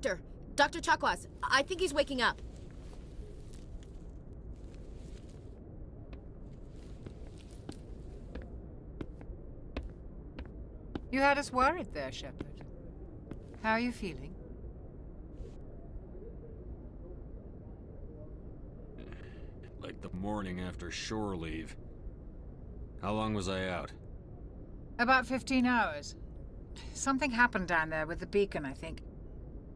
Doctor! Dr. Chakwas, I think he's waking up. You had us worried there, Shepard. How are you feeling? Like the morning after shore leave. How long was I out? About 15 hours. Something happened down there with the beacon, I think.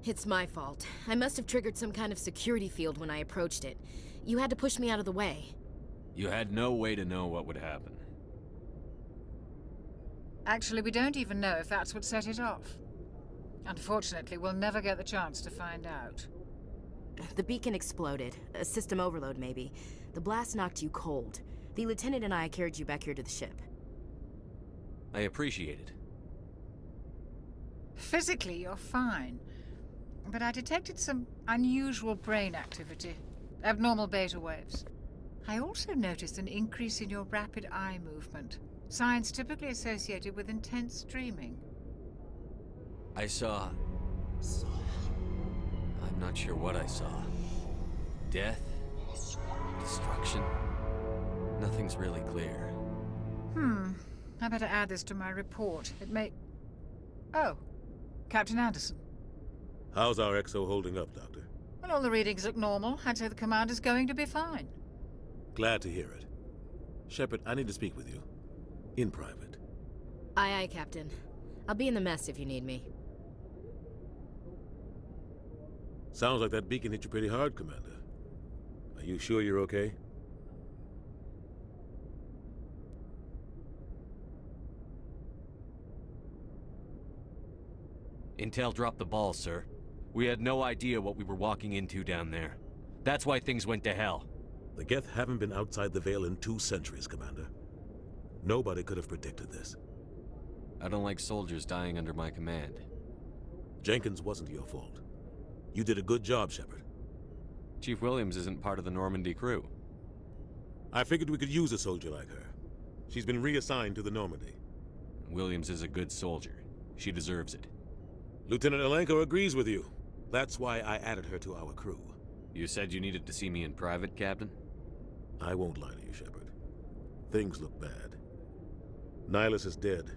It's my fault. I must have triggered some kind of security field when I approached it. You had to push me out of the way. You had no way to know what would happen. Actually, we don't even know if that's what set it off. Unfortunately, we'll never get the chance to find out. The beacon exploded. A system overload, maybe. The blast knocked you cold. The lieutenant and I carried you back here to the ship. I appreciate it. Physically, you're fine. But I detected some unusual brain activity. Abnormal beta waves. I also noticed an increase in your rapid eye movement. Signs typically associated with intense dreaming. I saw... I'm not sure what I saw. Death? Destruction? Nothing's really clear. I better add this to my report. It may... Oh, Captain Anderson. How's our XO holding up, Doctor? Well, all the readings look normal. I'd say the commander's going to be fine. Glad to hear it. Shepard, I need to speak with you. In private. Aye, aye, Captain. I'll be in the mess if you need me. Sounds like that beacon hit you pretty hard, Commander. Are you sure you're okay? Intel dropped the ball, sir. We had no idea what we were walking into down there. That's why things went to hell. The Geth haven't been outside the Veil in 2 centuries, Commander. Nobody could have predicted this. I don't like soldiers dying under my command. Jenkins wasn't your fault. You did a good job, Shepard. Chief Williams isn't part of the Normandy crew. I figured we could use a soldier like her. She's been reassigned to the Normandy. Williams is a good soldier. She deserves it. Lieutenant Alenko agrees with you. That's why I added her to our crew. You said you needed to see me in private, Captain? I won't lie to you, Shepard. Things look bad. Nihilus is dead.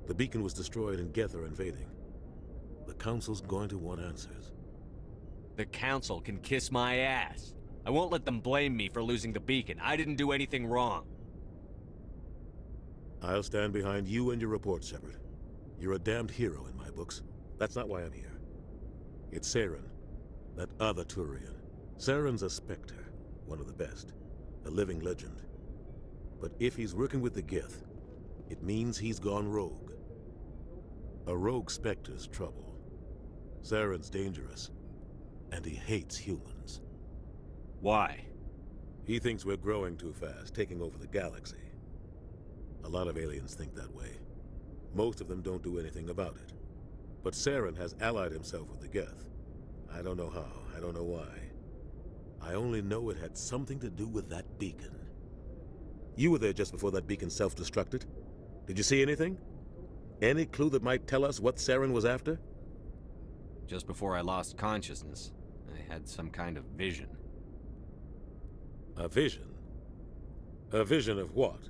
The beacon was destroyed and Geth are invading. The Council's going to want answers. The Council can kiss my ass. I won't let them blame me for losing the beacon. I didn't do anything wrong. I'll stand behind you and your report, Shepard. You're a damned hero in my books. That's not why I'm here. It's Saren, that other Turian. Saren's a Spectre, one of the best, a living legend. But if he's working with the Geth, it means he's gone rogue. A rogue Spectre's trouble. Saren's dangerous, and he hates humans. Why? He thinks we're growing too fast, taking over the galaxy. A lot of aliens think that way. Most of them don't do anything about it. But Saren has allied himself with the Geth. I don't know how, I don't know why. I only know it had something to do with that beacon. You were there just before that beacon self-destructed. Did you see anything? Any clue that might tell us what Saren was after? Just before I lost consciousness, I had some kind of vision. A vision? A vision of what?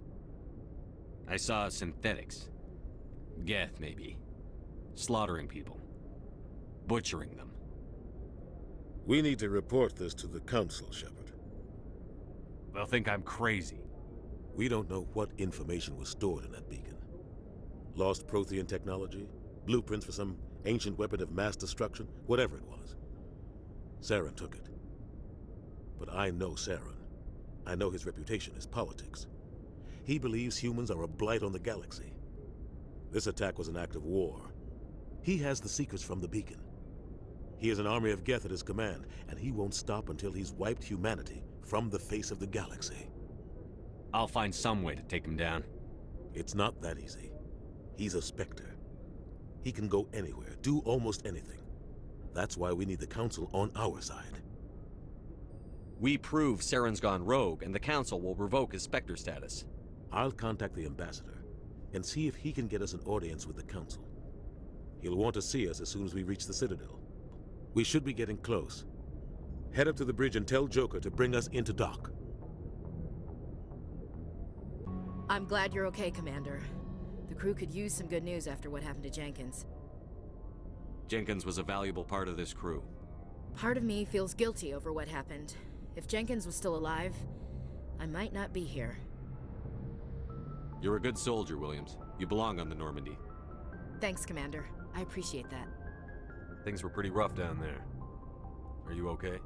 I saw synthetics. Geth, maybe. Slaughtering people. Butchering them. We need to report this to the Council, Shepard. They'll think I'm crazy. We don't know what information was stored in that beacon. Lost Prothean technology? Blueprints for some ancient weapon of mass destruction? Whatever it was. Saren took it. But I know Saren. I know his reputation is politics. He believes humans are a blight on the galaxy. This attack was an act of war. He has the secrets from the beacon. He has an army of Geth at his command, and he won't stop until he's wiped humanity from the face of the galaxy. I'll find some way to take him down. It's not that easy. He's a Spectre. He can go anywhere, do almost anything. That's why we need the Council on our side. We prove Saren's gone rogue, and the Council will revoke his Spectre status. I'll contact the Ambassador and see if he can get us an audience with the Council. He'll want to see us as soon as we reach the Citadel. We should be getting close. Head up to the bridge and tell Joker to bring us into dock. I'm glad you're okay, Commander. The crew could use some good news after what happened to Jenkins. Jenkins was a valuable part of this crew. Part of me feels guilty over what happened. If Jenkins was still alive, I might not be here. You're a good soldier, Williams. You belong on the Normandy. Thanks, Commander. I appreciate that. Things were pretty rough down there. Are you okay?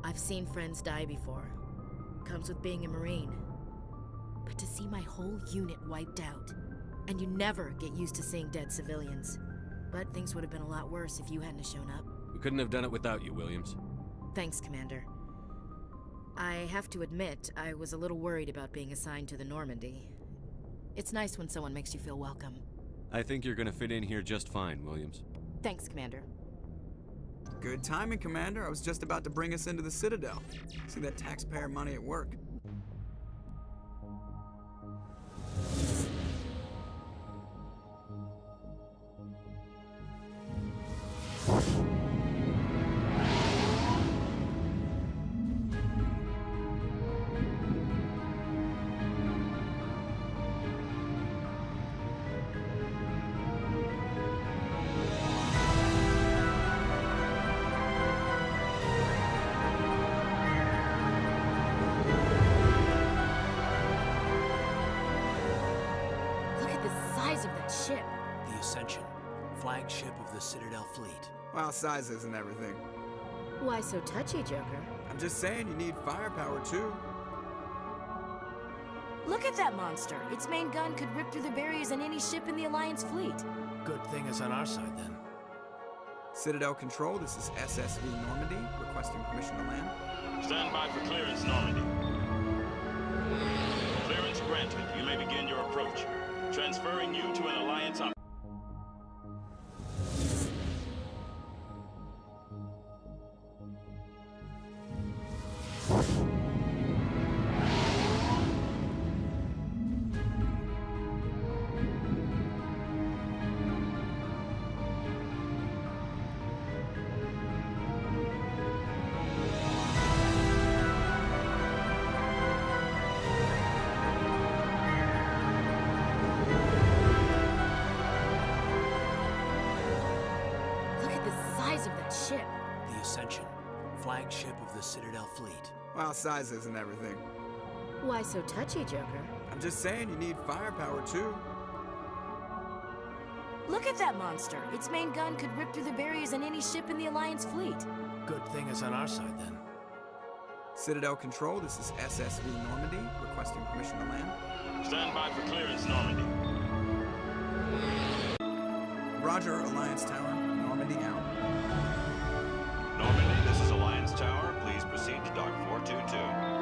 I've seen friends die before. Comes with being a Marine. But to see my whole unit wiped out, and you never get used to seeing dead civilians. But things would have been a lot worse if you hadn't shown up. We couldn't have done it without you, Williams. Thanks, Commander. I have to admit, I was a little worried about being assigned to the Normandy. It's nice when someone makes you feel welcome. I think you're gonna fit in here just fine, Williams. Thanks, Commander. Good timing, Commander. I was just about to bring us into the Citadel. See that taxpayer money at work. Ship. The Ascension, flagship of the Citadel fleet. Well, size isn't everything. Why so touchy, Joker? I'm just saying you need firepower, too. Look at that monster. Its main gun could rip through the barriers in any ship in the Alliance fleet. Good thing it's on our side, then. Citadel Control, this is SSV Normandy, requesting permission to land. Stand by for clearance, Normandy. Clearance granted. You may begin your approach. Transferring you to an Alliance op. Ship. The Ascension, flagship of the Citadel fleet. Well, size isn't everything. Why so touchy, Joker? I'm just saying you need firepower, too. Look at that monster. Its main gun could rip through the barriers in any ship in the Alliance fleet. Good thing it's on our side, then. Citadel Control, this is SSV Normandy, requesting permission to land. Stand by for clearance, Normandy. Roger, Alliance Tower. Normandy out. Normandy, this is Alliance Tower. Please proceed to Dock 422.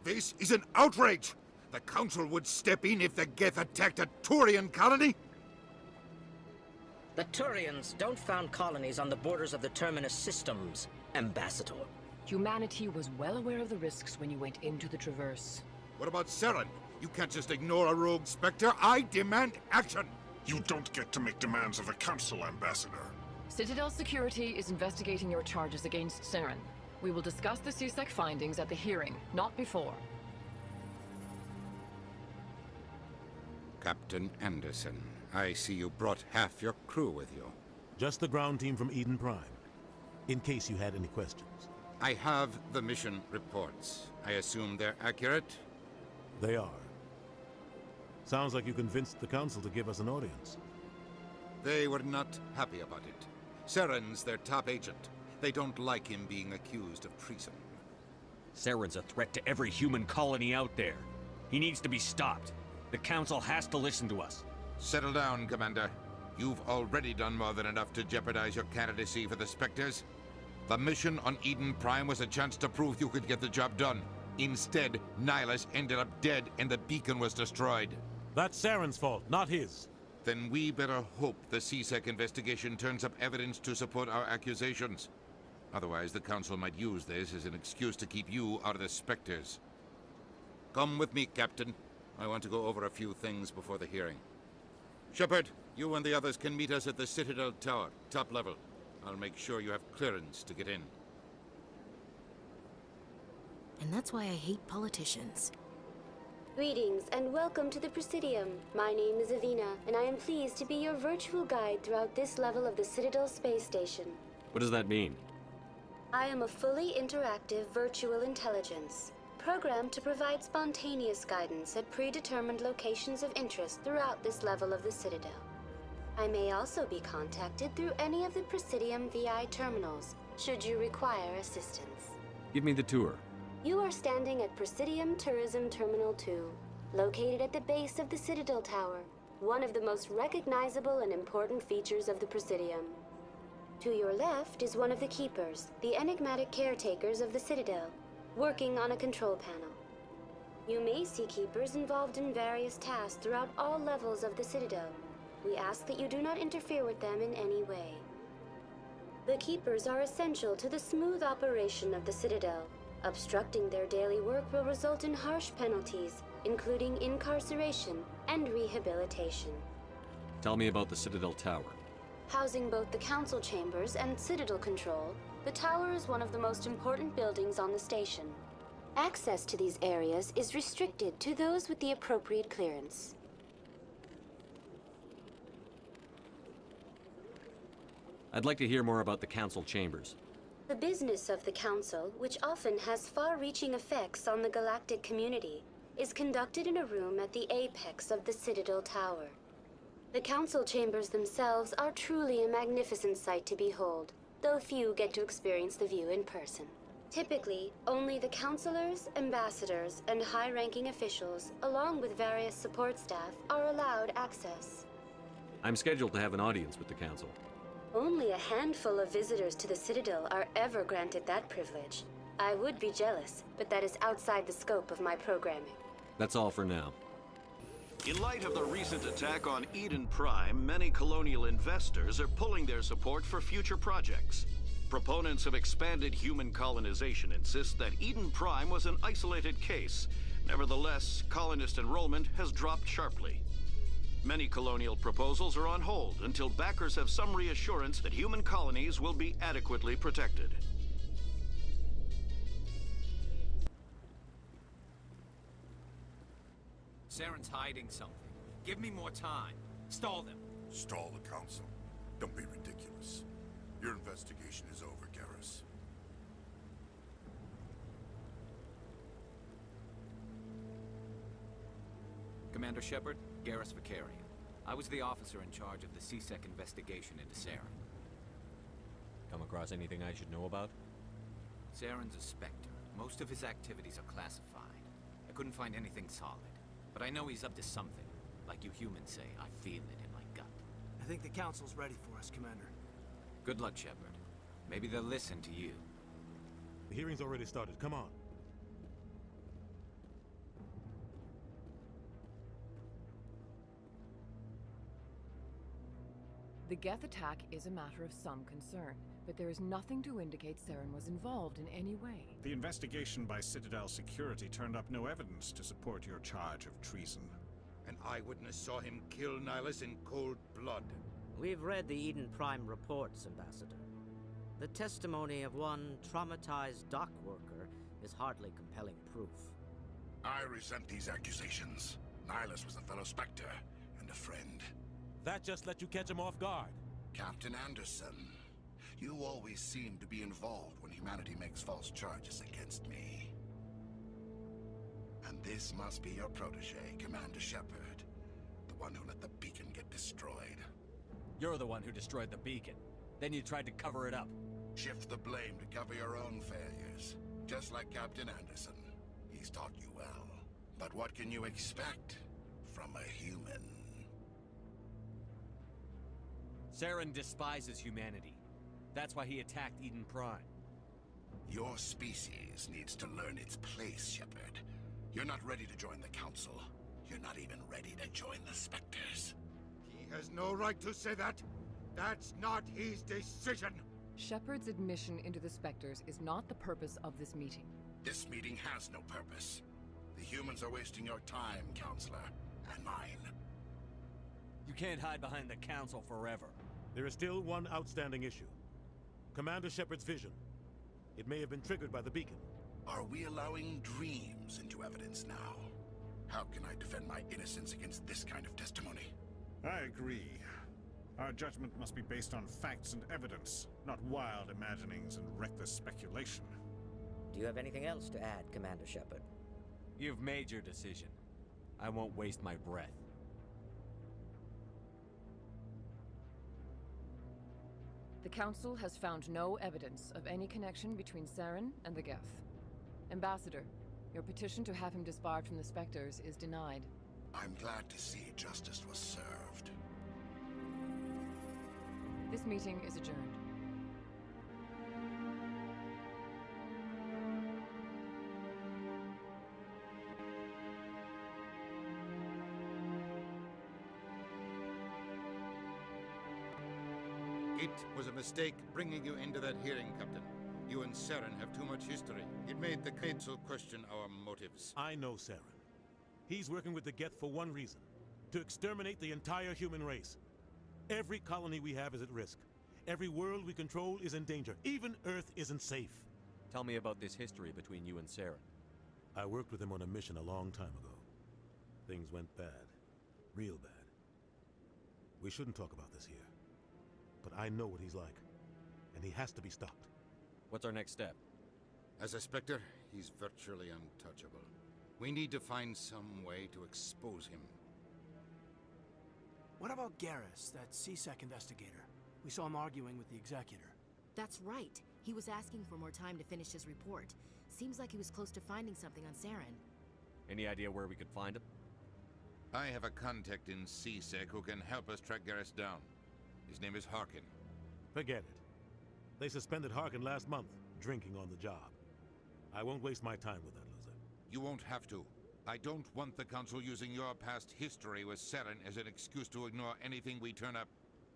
This is an outrage! The Council would step in if the Geth attacked a Turian colony? The Turians don't found colonies on the borders of the Terminus systems, Ambassador. Humanity was well aware of the risks when you went into the Traverse. What about Saren? You can't just ignore a rogue Spectre. I demand action! You don't get to make demands of the Council, Ambassador. Citadel Security is investigating your charges against Saren. We will discuss the CSEC findings at the hearing, not before. Captain Anderson, I see you brought half your crew with you. Just the ground team from Eden Prime, in case you had any questions. I have the mission reports. I assume they're accurate? They are. Sounds like you convinced the Council to give us an audience. They were not happy about it. Saren's their top agent. They don't like him being accused of treason. Saren's a threat to every human colony out there. He needs to be stopped. The Council has to listen to us. Settle down, Commander. You've already done more than enough to jeopardize your candidacy for the Spectres. The mission on Eden Prime was a chance to prove you could get the job done. Instead, Nihilus ended up dead and the beacon was destroyed. That's Saren's fault, not his. Then we better hope the CSEC investigation turns up evidence to support our accusations. Otherwise, the Council might use this as an excuse to keep you out of the Spectres. Come with me, Captain. I want to go over a few things before the hearing. Shepard, you and the others can meet us at the Citadel Tower, top level. I'll make sure you have clearance to get in. And that's why I hate politicians. Greetings and welcome to the Presidium. My name is Avina, and I am pleased to be your virtual guide throughout this level of the Citadel space station. What does that mean? I am a fully interactive virtual intelligence, programmed to provide spontaneous guidance at predetermined locations of interest throughout this level of the Citadel. I may also be contacted through any of the Presidium VI terminals, should you require assistance. Give me the tour. You are standing at Presidium Tourism Terminal 2, located at the base of the Citadel Tower, one of the most recognizable and important features of the Presidium. To your left is one of the Keepers, the enigmatic caretakers of the Citadel, working on a control panel. You may see Keepers involved in various tasks throughout all levels of the Citadel. We ask that you do not interfere with them in any way. The Keepers are essential to the smooth operation of the Citadel. Obstructing their daily work will result in harsh penalties, including incarceration and rehabilitation. Tell me about the Citadel Tower. Housing both the Council chambers and Citadel Control, the tower is one of the most important buildings on the station. Access to these areas is restricted to those with the appropriate clearance. I'd like to hear more about the Council chambers. The business of the Council, which often has far-reaching effects on the galactic community, is conducted in a room at the apex of the Citadel Tower. The Council chambers themselves are truly a magnificent sight to behold, though few get to experience the view in person. Typically, only the councilors, ambassadors, and high-ranking officials, along with various support staff, are allowed access. I'm scheduled to have an audience with the Council. Only a handful of visitors to the Citadel are ever granted that privilege. I would be jealous, but that is outside the scope of my programming. That's all for now. In light of the recent attack on Eden Prime, many colonial investors are pulling their support for future projects. Proponents of expanded human colonization insist that Eden Prime was an isolated case. Nevertheless, colonist enrollment has dropped sharply. Many colonial proposals are on hold until backers have some reassurance that human colonies will be adequately protected. Saren's hiding something. Give me more time. Stall them. Stall the Council. Don't be ridiculous. Your investigation is over, Garrus. Commander Shepard, Garrus Vicarian. I was the officer in charge of the CSEC investigation into Saren. Come across anything I should know about? Saren's a Spectre. Most of his activities are classified. I couldn't find anything solid. But I know he's up to something. Like you humans say, I feel it in my gut. I think the Council's ready for us, Commander. Good luck, Shepard. Maybe they'll listen to you. The hearing's already started. Come on. The Geth attack is a matter of some concern, but there is nothing to indicate Saren was involved in any way. The investigation by Citadel Security turned up no evidence to support your charge of treason. An eyewitness saw him kill Nihilus in cold blood. We've read the Eden Prime reports, Ambassador. The testimony of one traumatized dock worker is hardly compelling proof. I resent these accusations. Nihilus was a fellow Spectre and a friend. That just let you catch him off guard. Captain Anderson, you always seem to be involved when humanity makes false charges against me. And this must be your protege, Commander Shepard. The one who let the beacon get destroyed. You're the one who destroyed the beacon. Then you tried to cover it up. Shift the blame to cover your own failures. Just like Captain Anderson. He's taught you well. But what can you expect from a human? Saren despises humanity. That's why he attacked Eden Prime. Your species needs to learn its place, Shepard. You're not ready to join the Council. You're not even ready to join the Spectres. He has no right to say that. That's not his decision. Shepard's admission into the Spectres is not the purpose of this meeting. This meeting has no purpose. The humans are wasting your time, Counselor, and mine. You can't hide behind the Council forever. There is still one outstanding issue. Commander Shepard's vision. It may have been triggered by the beacon. Are we allowing dreams into evidence now? How can I defend my innocence against this kind of testimony? I agree. Our judgment must be based on facts and evidence, not wild imaginings and reckless speculation. Do you have anything else to add, Commander Shepard? You've made your decision. I won't waste my breath. The Council has found no evidence of any connection between Saren and the Geth. Ambassador, your petition to have him disbarred from the Spectres is denied. I'm glad to see justice was served. This meeting is adjourned. It was a mistake bringing you into that hearing, Captain. You and Saren have too much history. It made the Council question our motives. I know Saren. He's working with the Geth for one reason. To exterminate the entire human race. Every colony we have is at risk. Every world we control is in danger. Even Earth isn't safe. Tell me about this history between you and Saren. I worked with him on a mission a long time ago. Things went bad. Real bad. We shouldn't talk about this here. But I know what he's like. And he has to be stopped. What's our next step? As a Spectre, he's virtually untouchable. We need to find some way to expose him. What about Garrus, that CSEC investigator? We saw him arguing with the Executor. That's right. He was asking for more time to finish his report. Seems like he was close to finding something on Saren. Any idea where we could find him? I have a contact in CSEC who can help us track Garrus down. His name is Harkin. Forget it. They suspended Harkin last month, drinking on the job. I won't waste my time with that loser. You won't have to. I don't want the Council using your past history with Saren as an excuse to ignore anything we turn up.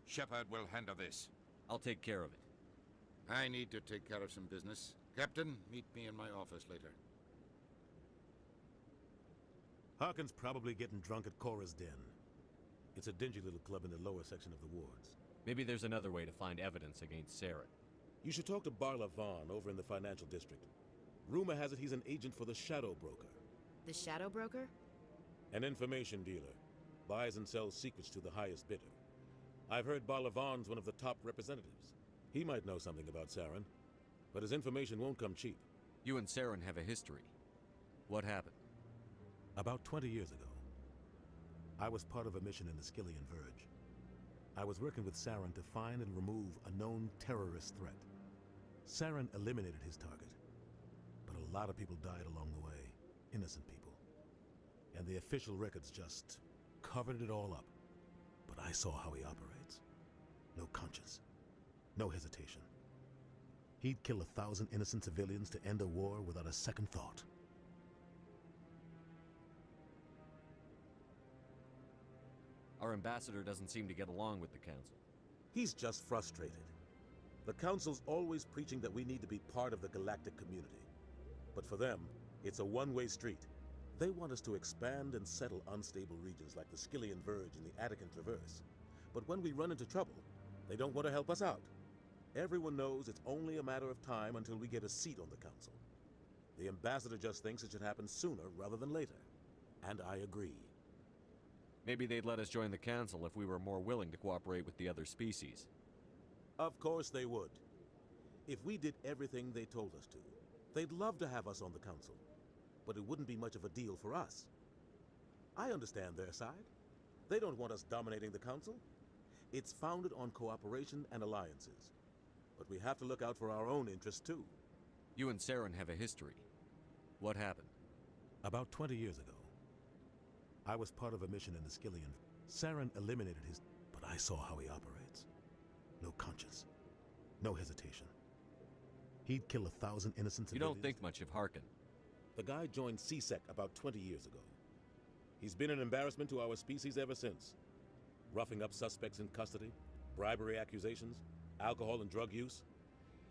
Shepard will handle this. I'll take care of it. I need to take care of some business. Captain, meet me in my office later. Harkin's probably getting drunk at Cora's Den. It's a dingy little club in the lower section of the wards. Maybe there's another way to find evidence against Saren. You should talk to Barla Vaughn over in the financial district. Rumor has it he's an agent for the Shadow Broker. The Shadow Broker? An information dealer. Buys and sells secrets to the highest bidder. I've heard Barla Vaughn's one of the top representatives. He might know something about Saren, but his information won't come cheap. You and Saren have a history. What happened? About 20 years ago, I was part of a mission in the Skillian Verge. I was working with Saren to find and remove a known terrorist threat. Saren eliminated his target, but a lot of people died along the way, innocent people. And the official records just covered it all up. But I saw how he operates. No conscience, no hesitation. He'd kill 1,000 innocent civilians to end a war without a second thought. Our ambassador doesn't seem to get along with the Council. He's just frustrated. The Council's always preaching that we need to be part of the galactic community. But for them, it's a one-way street. They want us to expand and settle unstable regions like the Skillian Verge and the Attican Traverse. But when we run into trouble, they don't want to help us out. Everyone knows it's only a matter of time until we get a seat on the Council. The ambassador just thinks it should happen sooner rather than later. And I agree. Maybe they'd let us join the Council if we were more willing to cooperate with the other species. Of course they would. If we did everything they told us to, they'd love to have us on the Council. But it wouldn't be much of a deal for us. I understand their side. They don't want us dominating the Council. It's founded on cooperation and alliances. But we have to look out for our own interests too. You and Saren have a history. What happened? About 20 years ago, I was part of a mission in the Skillian. Saren eliminated his... But I saw how he operates. No conscience. No hesitation. He'd kill 1,000 innocent You civilians. don't think much of Harkin. The guy joined CSEC about 20 years ago. He's been an embarrassment to our species ever since. Roughing up suspects in custody, bribery accusations, alcohol and drug use.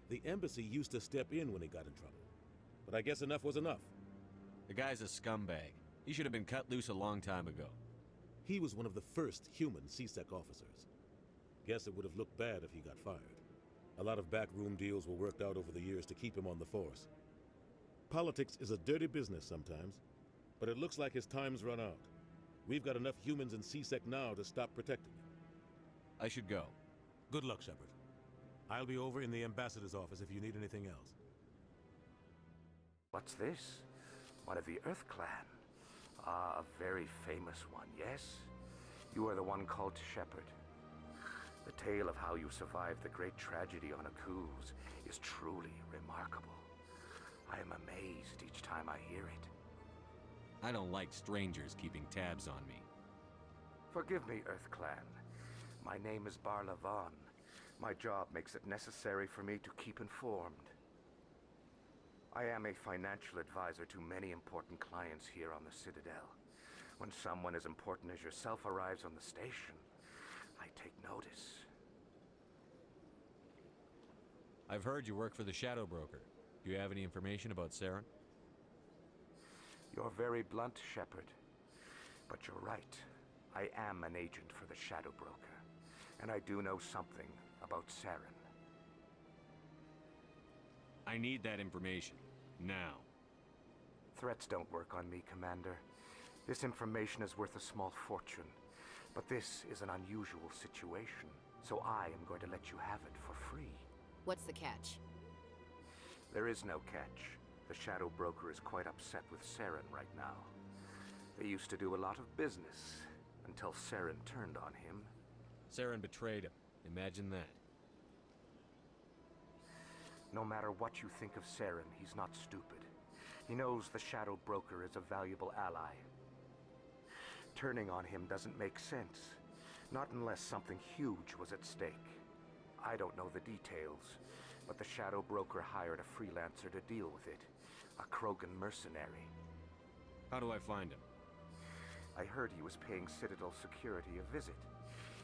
The embassy used to step in when he got in trouble. But I guess enough was enough. The guy's a scumbag. He should have been cut loose a long time ago. He was one of the first human CSEC officers. Guess it would have looked bad if he got fired. A lot of backroom deals were worked out over the years to keep him on the force. Politics is a dirty business sometimes, but it looks like his time's run out. We've got enough humans in CSEC now to stop protecting him. I should go. Good luck, Shepard. I'll be over in the ambassador's office if you need anything else. What's this? One of the Earth Clan. Ah, a very famous one, yes? You are the one called Shepard. The tale of how you survived the great tragedy on Akuz is truly remarkable. I am amazed each time I hear it. I don't like strangers keeping tabs on me. Forgive me, Earth Clan. My name is Barlavan. My job makes it necessary for me to keep informed. I am a financial advisor to many important clients here on the Citadel. When someone as important as yourself arrives on the station, I take notice. I've heard you work for the Shadow Broker. Do you have any information about Saren? You're very blunt, Shepard. But you're right. I am an agent for the Shadow Broker. And I do know something about Saren. I need that information. Now. Threats don't work on me, Commander. This information is worth a small fortune. But this is an unusual situation, so I am going to let you have it for free. What's the catch? There is no catch. The Shadow Broker is quite upset with Saren right now. They used to do a lot of business, until Saren turned on him. Saren betrayed him. Imagine that. No matter what you think of Saren, he's not stupid. He knows the Shadow Broker is a valuable ally. Turning on him doesn't make sense. Not unless something huge was at stake. I don't know the details, but the Shadow Broker hired a freelancer to deal with it. A Krogan mercenary. How do I find him? I heard he was paying Citadel security a visit.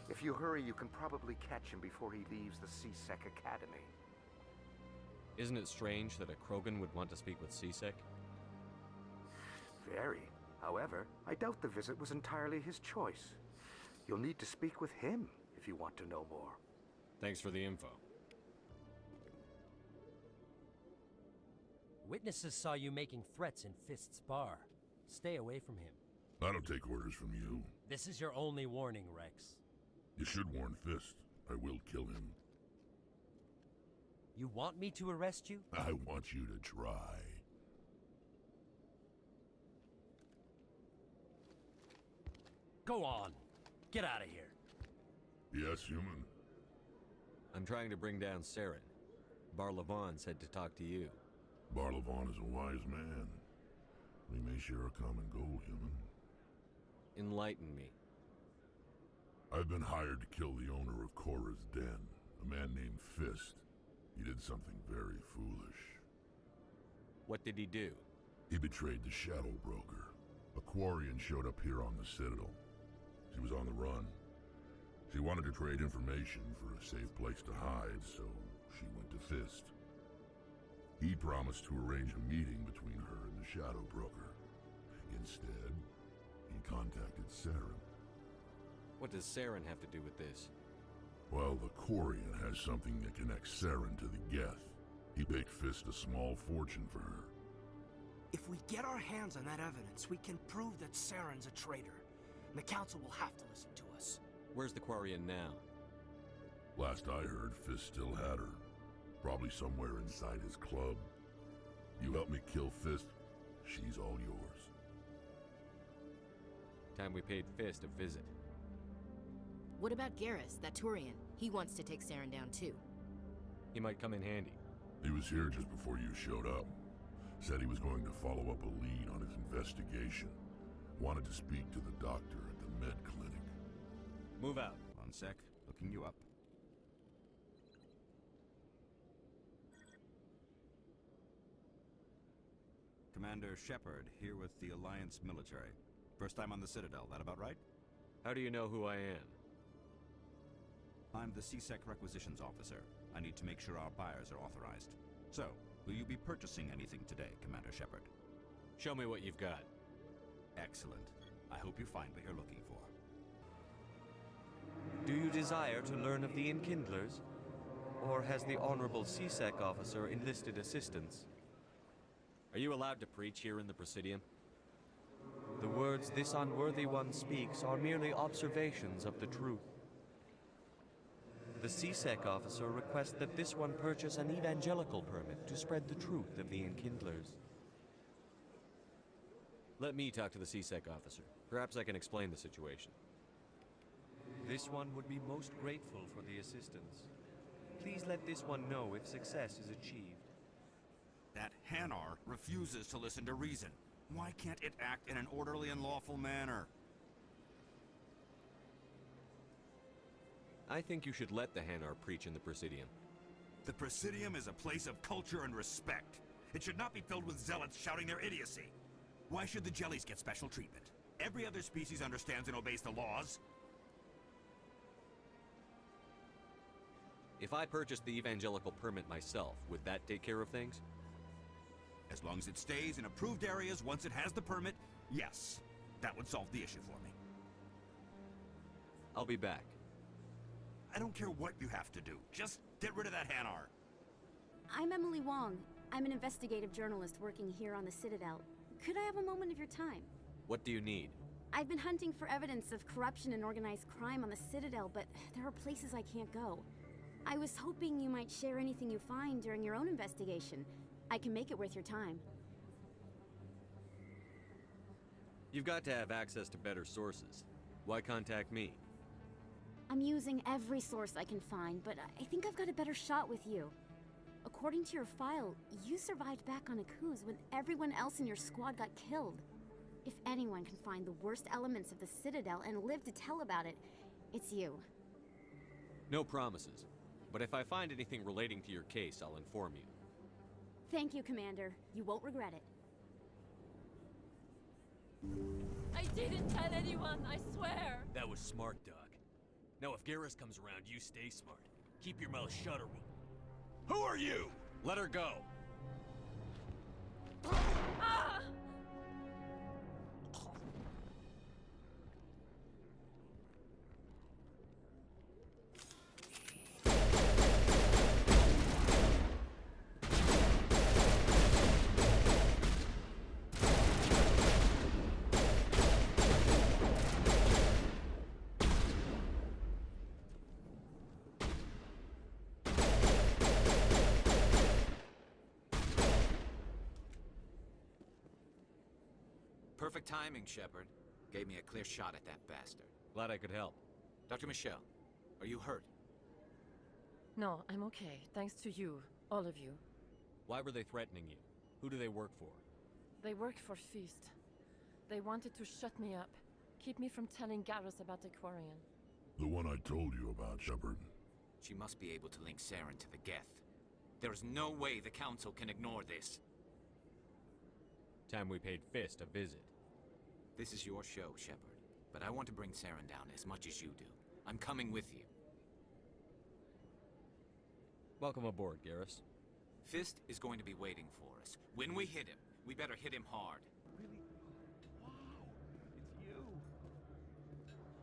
If you hurry, you can probably catch him before he leaves the CSEC Academy. Isn't it strange that a Krogan would want to speak with CSEC? Very. However, I doubt the visit was entirely his choice. You'll need to speak with him if you want to know more. Thanks for the info. Witnesses saw you making threats in Fist's bar. Stay away from him. I don't take orders from you. This is your only warning, Rex. You should warn Fist. I will kill him. You want me to arrest you? I want you to try. Go on. Get out of here. Yes, human. I'm trying to bring down Saren. Barlavan said to talk to you. Barlavan is a wise man. We may share a common goal, human. Enlighten me. I've been hired to kill the owner of Korra's Den, a man named Fist. He did something very foolish. What did he do? He betrayed the Shadow Broker. A Quarian showed up here on the Citadel. She was on the run. She wanted to trade information for a safe place to hide, so she went to Fist. He promised to arrange a meeting between her and the Shadow Broker. Instead, he contacted Saren. What does Saren have to do with this? Well, the Quarian has something that connects Saren to the Geth. He paid Fist a small fortune for her. If we get our hands on that evidence, we can prove that Saren's a traitor. And the Council will have to listen to us. Where's the Quarian now? Last I heard, Fist still had her. Probably somewhere inside his club. You help me kill Fist, she's all yours. Time we paid Fist a visit. What about Garrus, that Turian? He wants to take Saren down too. He might come in handy. He was here just before you showed up. Said he was going to follow up a lead on his investigation. Wanted to speak to the doctor at the med clinic. Move out. One sec. Looking you up. Commander Shepard, here with the Alliance military. First time on the Citadel, that about right? How do you know who I am? I'm the CSEC Requisitions Officer. I need to make sure our buyers are authorized. So, will you be purchasing anything today, Commander Shepard? Show me what you've got. Excellent. I hope you find what you're looking for. Do you desire to learn of the Enkindlers? Or has the Honorable CSEC officer enlisted assistance? Are you allowed to preach here in the Presidium? The words this unworthy one speaks are merely observations of the truth. The CSEC officer requests that this one purchase an evangelical permit to spread the truth of the Enkindlers. Let me talk to the CSEC officer. Perhaps I can explain the situation. This one would be most grateful for the assistance. Please let this one know if success is achieved. That Hanar refuses to listen to reason. Why can't it act in an orderly and lawful manner? I think you should let the Hanar preach in the Presidium. The Presidium is a place of culture and respect. It should not be filled with zealots shouting their idiocy. Why should the jellies get special treatment? Every other species understands and obeys the laws. If I purchased the evangelical permit myself, would that take care of things? As long as it stays in approved areas once it has the permit, yes. That would solve the issue for me. I'll be back. I don't care what you have to do. Just get rid of that Hanar. I'm Emily Wong. I'm an investigative journalist working here on the Citadel. Could I have a moment of your time? What do you need? I've been hunting for evidence of corruption and organized crime on the Citadel, but there are places I can't go. I was hoping you might share anything you find during your own investigation. I can make it worth your time. You've got to have access to better sources. Why contact me? I'm using every source I can find, but I think I've got a better shot with you. According to your file, you survived back on Akuz when everyone else in your squad got killed. If anyone can find the worst elements of the Citadel and live to tell about it, it's you. No promises. But if I find anything relating to your case, I'll inform you. Thank you, Commander. You won't regret it. I didn't tell anyone, I swear! That was smart, Doc. Now if Garrus comes around, you stay smart. Keep your mouth shut or we'll... Who are you? Let her go! Ah! Perfect timing, Shepard. Gave me a clear shot at that bastard. Glad I could help. Dr. Michelle, are you hurt? No, I'm okay. Thanks to you. All of you. Why were they threatening you? Who do they work for? They work for Feast. They wanted to shut me up. Keep me from telling Garrus about the Quarian. The one I told you about, Shepard. She must be able to link Saren to the Geth. There's no way the Council can ignore this. Time we paid Fist a visit. This is your show, Shepard. But I want to bring Saren down as much as you do. I'm coming with you. Welcome aboard, Garrus. Fist is going to be waiting for us. When we hit him, we better hit him hard. Really? Wow, it's you.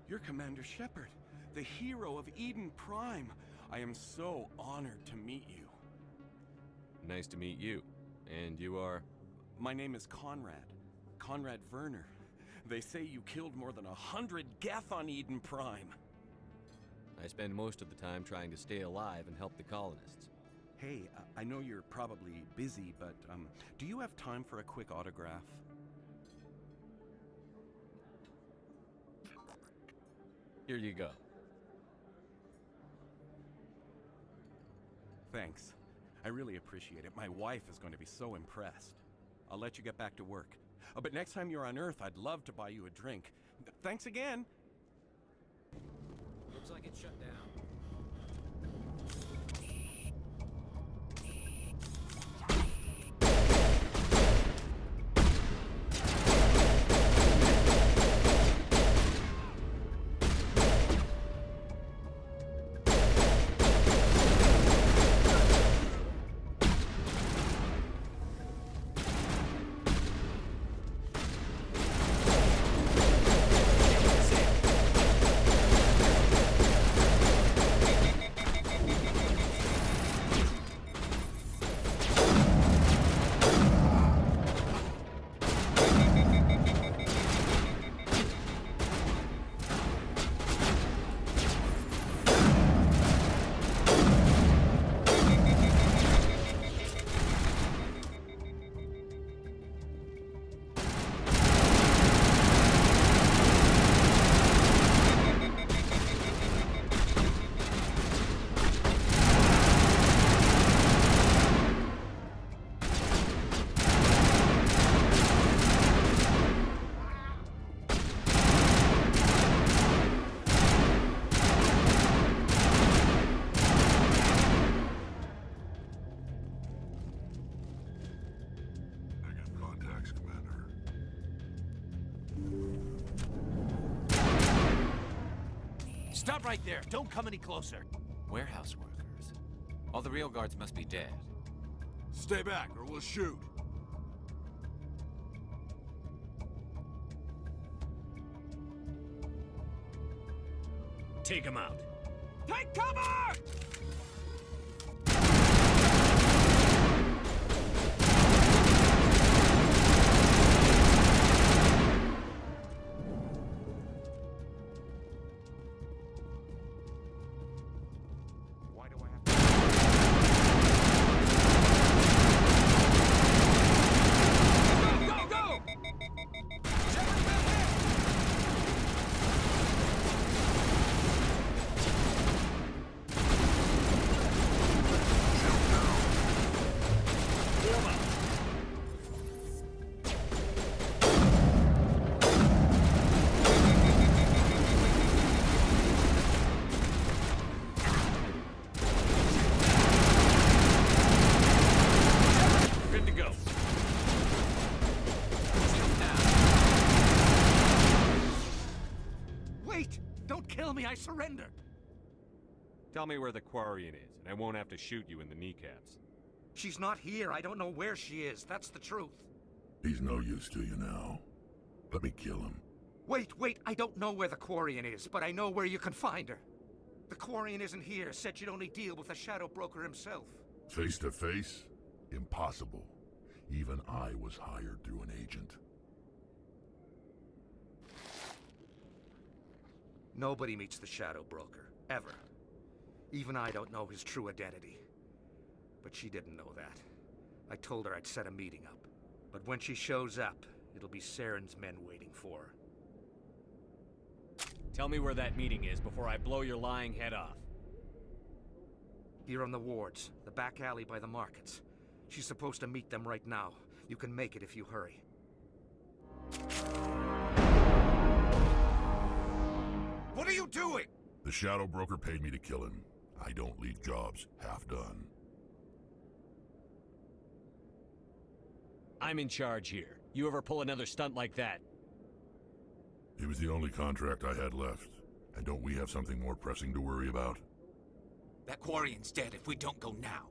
You're Commander Shepard, the hero of Eden Prime. I am so honored to meet you. Nice to meet you. And you are? My name is Conrad. Conrad Werner. They say you killed more than 100 Geth on Eden Prime. I spend most of the time trying to stay alive and help the colonists. Hey, I know you're probably busy, but do you have time for a quick autograph? Here you go. Thanks. I really appreciate it. My wife is going to be so impressed. I'll let you get back to work. But next time you're on Earth, I'd love to buy you a drink. Thanks again! Looks like it's shut down. Stop right there. Don't come any closer. Warehouse workers. All the real guards must be dead. Stay back, or we'll shoot. Take him out. Take cover! I surrender. Tell me where the Quarian is, and I won't have to shoot you in the kneecaps. She's not here. I don't know where she is. That's the truth. He's no use to you now. Let me kill him. Wait. I don't know where the Quarian is, but I know where you can find her. The Quarian isn't here. Said she'd only deal with the Shadow Broker himself. Face to face? Impossible. Even I was hired through an agent. Nobody meets the Shadow Broker, ever. Even I don't know his true identity. But she didn't know that. I told her I'd set a meeting up. But when she shows up, it'll be Saren's men waiting for her. Tell me where that meeting is before I blow your lying head off. Here on the wards, the back alley by the markets. She's supposed to meet them right now. You can make it if you hurry. What are you doing? The Shadow Broker paid me to kill him. I don't leave jobs half done. I'm in charge here. You ever pull another stunt like that? It was the only contract I had left. And don't we have something more pressing to worry about? That Quarian's dead if we don't go now.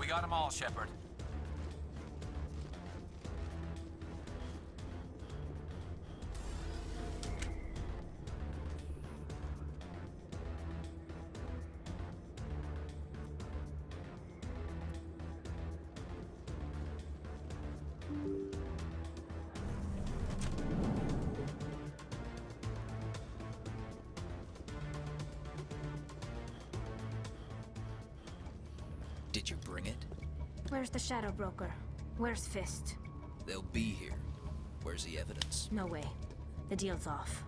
Got them all, Shepard. Did you bring it? Where's the Shadow Broker? Where's Fist? They'll be here. Where's the evidence? No way. The deal's off.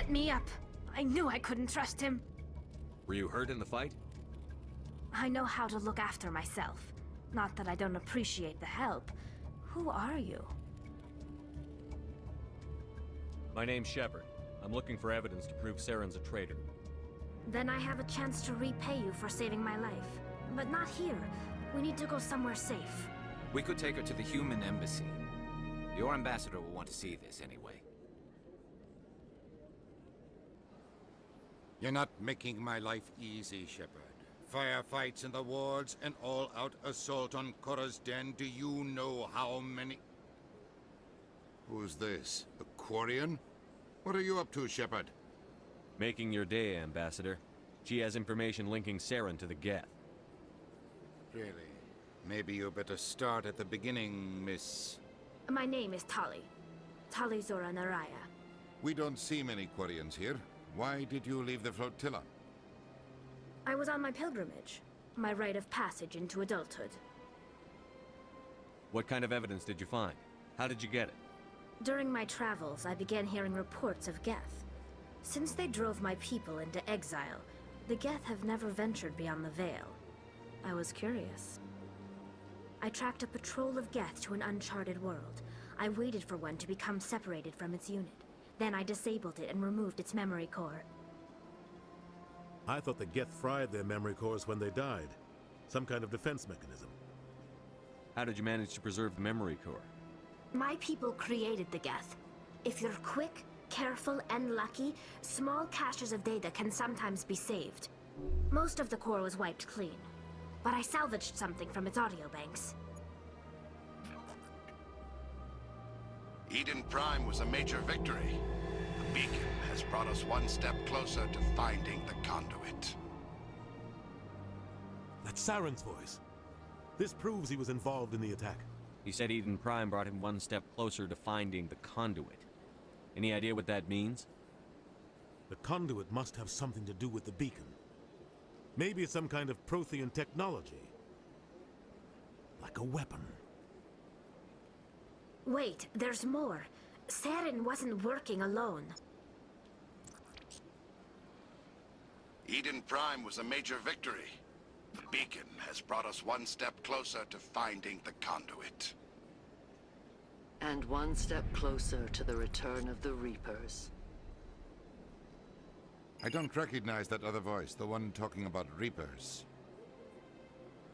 Me up. I knew I couldn't trust him. Were you hurt in the fight? I know how to look after myself. Not that I don't appreciate the help. Who are you? My name's Shepard. I'm looking for evidence to prove Saren's a traitor. Then I have a chance to repay you for saving my life. But not here. We need to go somewhere safe. We could take her to the human embassy. Your ambassador will want to see this anyway. You're not making my life easy, Shepard. Firefights in the wards, an all-out assault on Korra's den. Do you know how many... Who's this? A Quarian? What are you up to, Shepard? Making your day, Ambassador. She has information linking Saren to the Geth. Really? Maybe you better start at the beginning, Miss... My name is Tali. Tali Zora Naraya. We don't see many Quarians here. Why did you leave the flotilla? I was on my pilgrimage. My rite of passage into adulthood. What kind of evidence did you find? How did you get it? During my travels, I began hearing reports of Geth. Since they drove my people into exile, the Geth have never ventured beyond the Veil. I was curious. I tracked a patrol of Geth to an uncharted world. I waited for one to become separated from its unit. Then I disabled it and removed its memory core. I thought the Geth fried their memory cores when they died. Some kind of defense mechanism. How did you manage to preserve the memory core? My people created the Geth. If you're quick, careful, and lucky, small caches of data can sometimes be saved. Most of the core was wiped clean, but I salvaged something from its audio banks. Eden Prime was a major victory. The beacon has brought us one step closer to finding the conduit. That's Saren's voice. This proves he was involved in the attack. He said Eden Prime brought him one step closer to finding the conduit. Any idea what that means? The conduit must have something to do with the beacon. Maybe it's some kind of Prothean technology. Like a weapon. Wait, there's more. Saren wasn't working alone. Eden Prime was a major victory. The beacon has brought us one step closer to finding the conduit. And one step closer to the return of the Reapers. I don't recognize that other voice, the one talking about Reapers.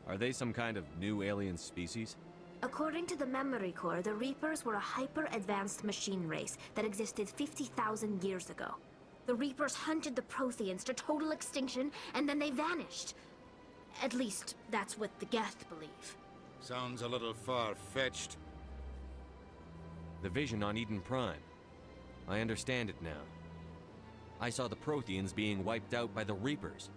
Are they some kind of new alien species? According to the memory core, the Reapers were a hyper-advanced machine race that existed 50,000 years ago. The Reapers hunted the Protheans to total extinction, and then they vanished. At least, that's what the Geth believe. Sounds a little far-fetched. The vision on Eden Prime. I understand it now. I saw the Protheans being wiped out by the Reapers.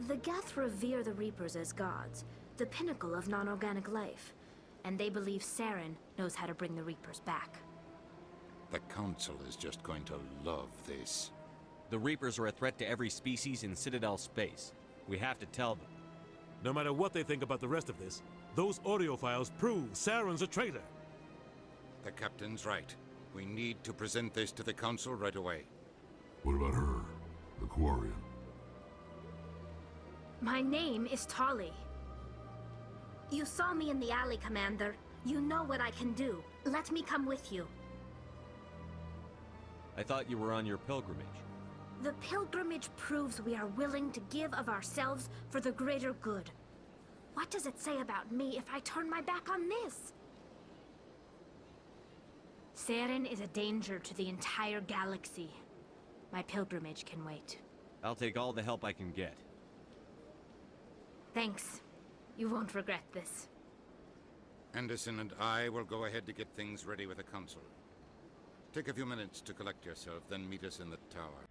The Geth revere the Reapers as gods, the pinnacle of non-organic life. And they believe Saren knows how to bring the Reapers back. The Council is just going to love this. The Reapers are a threat to every species in Citadel space. We have to tell them. No matter what they think about the rest of this, those audio files prove Saren's a traitor. The Captain's right. We need to present this to the Council right away. What about her, the Quarian? My name is Tali. You saw me in the alley, Commander. You know what I can do. Let me come with you. I thought you were on your pilgrimage. The pilgrimage proves we are willing to give of ourselves for the greater good. What does it say about me if I turn my back on this? Saren is a danger to the entire galaxy. My pilgrimage can wait. I'll take all the help I can get. Thanks. You won't regret this. Anderson and I will go ahead to get things ready with the Council. Take a few minutes to collect yourself, then meet us in the tower.